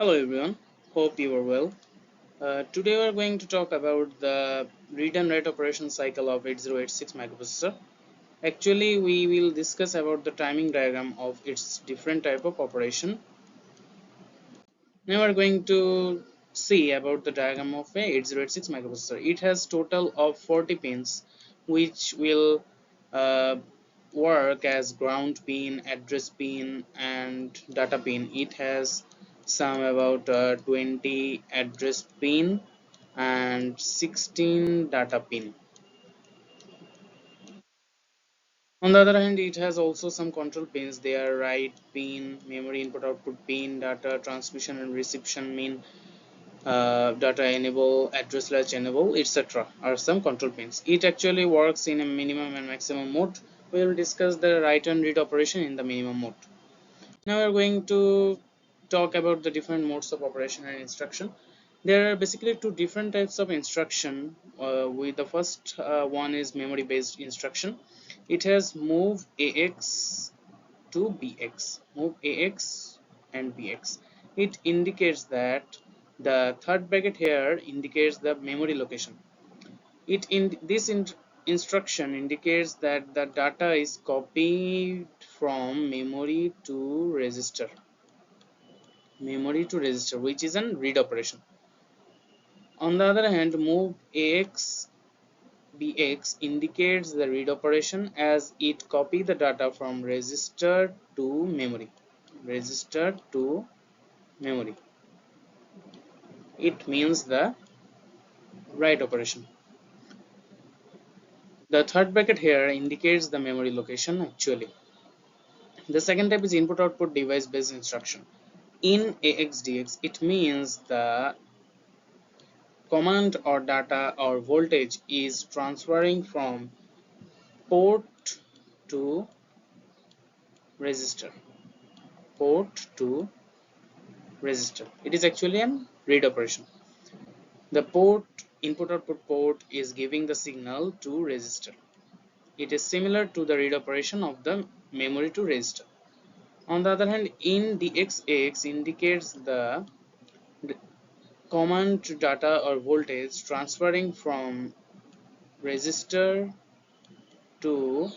Hello everyone, hope you are well. Today we are going to talk about the read and write operation cycle of 8086 microprocessor. Actually, we will discuss about the timing diagram of its different type of operation. Now we are going to see about the diagram of a 8086 microprocessor. It has total of 40 pins, which will uh, work as ground pin, address pin, and data pin. It has some about 20 address pin and 16 data pin. On the other hand, it has also some control pins. They are write pin, memory input output pin, data transmission and reception pin, data enable, address latch enable, etc. are some control pins. It actually works in a minimum and maximum mode. We will discuss the write and read operation in the minimum mode. Now we are going to talk about the different modes of operation and instruction. There are basically two different types of instruction. With the first one is memory based instruction. It has move AX to BX, move AX and BX. It indicates that the third bracket here indicates the memory location. Instruction indicates that the data is copied from memory to register, which is an read operation. On the other hand, move AX BX indicates the read operation as it copy the data from register to memory. Register to memory. It means the write operation. The third bracket here indicates the memory location actually. The second type is input output device based instruction. In AXDX, it means the command or data or voltage is transferring from port to register. Port to register. It is actually a read operation. The port input output port is giving the signal to register. It is similar to the read operation of the memory to register. On the other hand, in DXAX indicates the command to data or voltage transferring from register to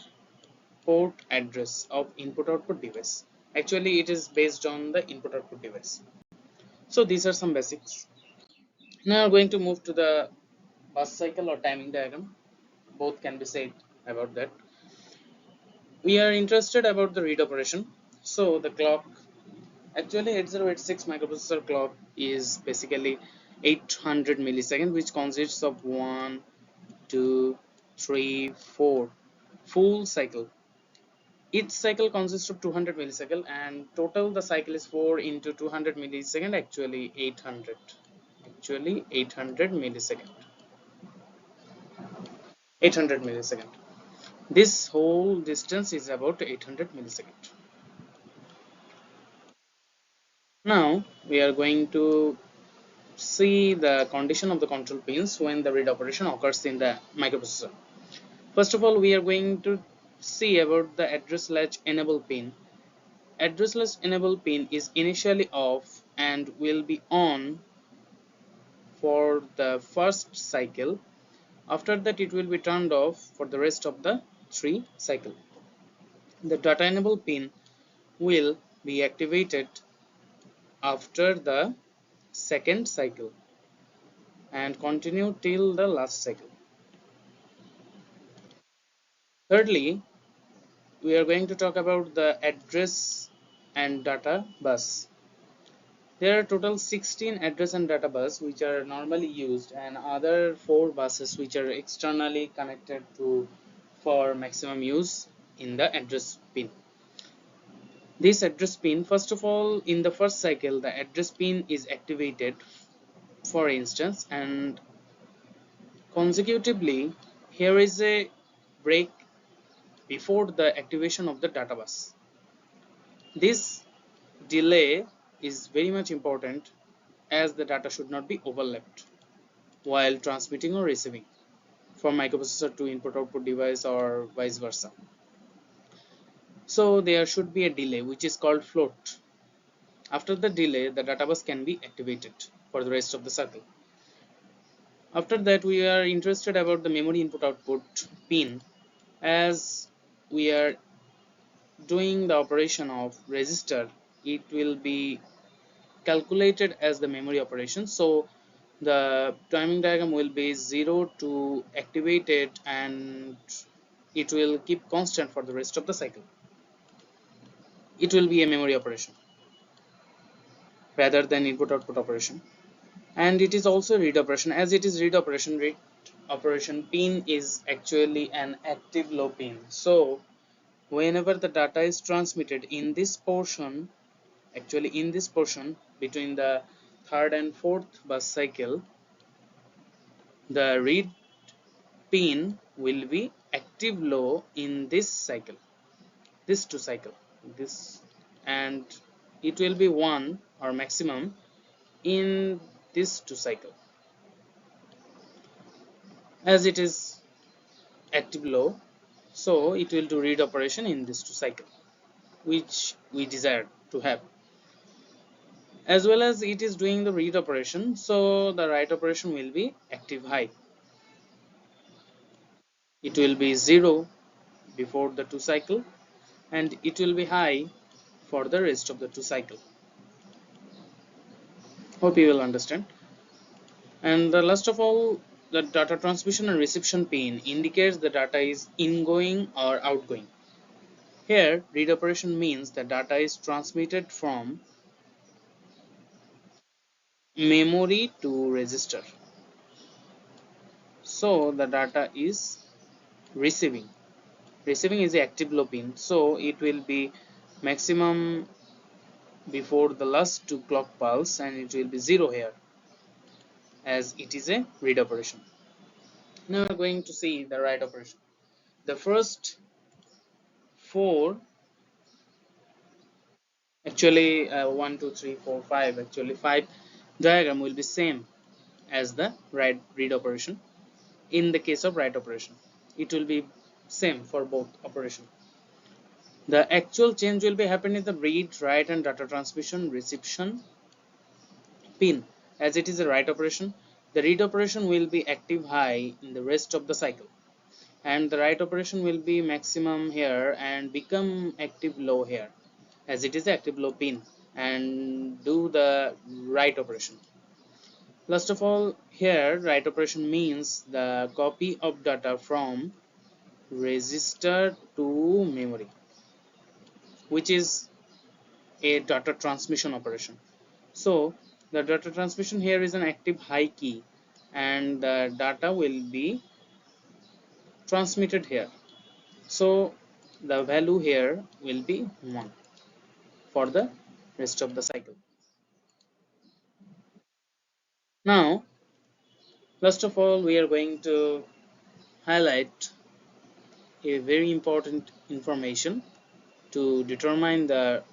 port address of input output device. Actually, it is based on the input output device. So these are some basics. Now we're going to move to the bus cycle or timing diagram. Both can be said about that. We are interested about the read operation. So the clock, actually 8086 microprocessor clock is basically 800 milliseconds, which consists of 1, 2, 3, 4 full cycle. Each cycle consists of 200 milliseconds, and total the cycle is 4 into 200 milliseconds, actually 800. Actually 800 millisecond. 800 millisecond. This whole distance is about 800 millisecond. Now we are going to see the condition of the control pins when the read operation occurs in the microprocessor. First of all, we are going to see about the address latch enable pin. Address latch enable pin is initially off and will be on for the first cycle. After that, it will be turned off for the rest of the 3 cycle. The data enable pin will be activated after the second cycle and continue till the last cycle. Thirdly, we are going to talk about the address and data bus. There are total 16 address and data bus which are normally used, and other 4 buses which are externally connected to for maximum use in the address pin. This address pin, first of all, in the first cycle, the address pin is activated, for instance, and consecutively, here is a break before the activation of the data bus. This delay is very much important as the data should not be overlapped while transmitting or receiving from microprocessor to input output device or vice versa. So there should be a delay which is called float. After the delay, the data bus can be activated for the rest of the cycle. After that, we are interested about the memory input output pin. As we are doing the operation of register, it will be calculated as the memory operation. So the timing diagram will be 0 to activate it, and it will keep constant for the rest of the cycle. It will be a memory operation rather than input output operation. And it is also read operation. As it is read operation pin is actually an active low pin. So whenever the data is transmitted in this portion, actually in this portion between the third and fourth bus cycle, the read pin will be active low in this cycle, this two cycle, this, and it will be 1 or maximum in this two cycle. As it is active low, so it will do read operation in this two cycle, which we desire to have. As well as it is doing the read operation, so the write operation will be active high. It will be 0 before the two cycle, and it will be high for the rest of the two cycle. Hope you will understand. And the last of all, the data transmission and reception pin indicates the data is ingoing or outgoing. Here, read operation means the data is transmitted from memory to register. So the data is receiving. Receiving is the active low pin, so it will be maximum before the last two clock pulse, and it will be 0 here as it is a read operation. Now we are going to see the write operation. The first four, actually 1 2 3 4 5, actually 5 diagram will be same as the read operation. In the case of write operation, it will be same for both operation. The actual change will be happening in the read, write, and data transmission reception pin. As it is a write operation, the read operation will be active high in the rest of the cycle, and the write operation will be maximum here and become active low here, as it is active low pin, and do the write operation. Last of all, here write operation means the copy of data from register to memory, which is a data transmission operation. So the data transmission here is an active high key, and the data will be transmitted here. So the value here will be 1 for the rest of the cycle. Now, first of all, we are going to highlight a very important information to determine the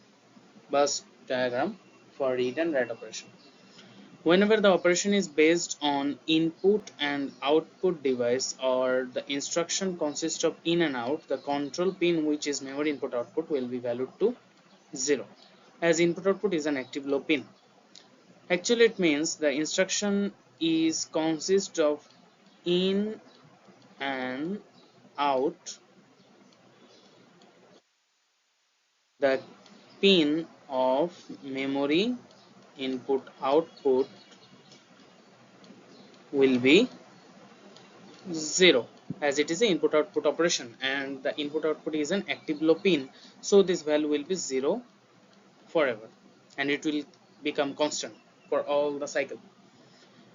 bus diagram for read and write operation. Whenever the operation is based on input and output device, or the instruction consists of in and out, the control pin, which is memory input output, will be valued to 0, as input output is an active low pin. Actually, it means the instruction is consist of in and out. The pin of memory input output will be 0, as it is an input output operation, and the input output is an active low pin, so this value will be 0 forever, and it will become constant for all the cycle.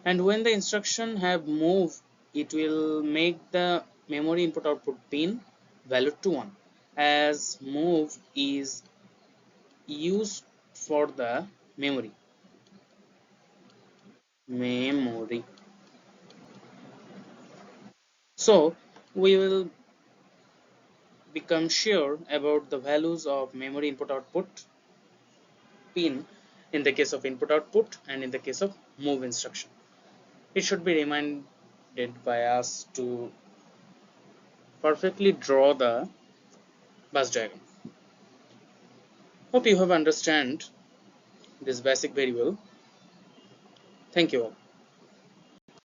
And when the instruction have move, it will make the memory input output pin value to 1, as move is used for the memory. So we will become sure about the values of memory input output pin in the case of input output and in the case of move instruction. It should be reminded by us to perfectly draw the bus diagram. Hope you have understand this basic variable. Thank you all.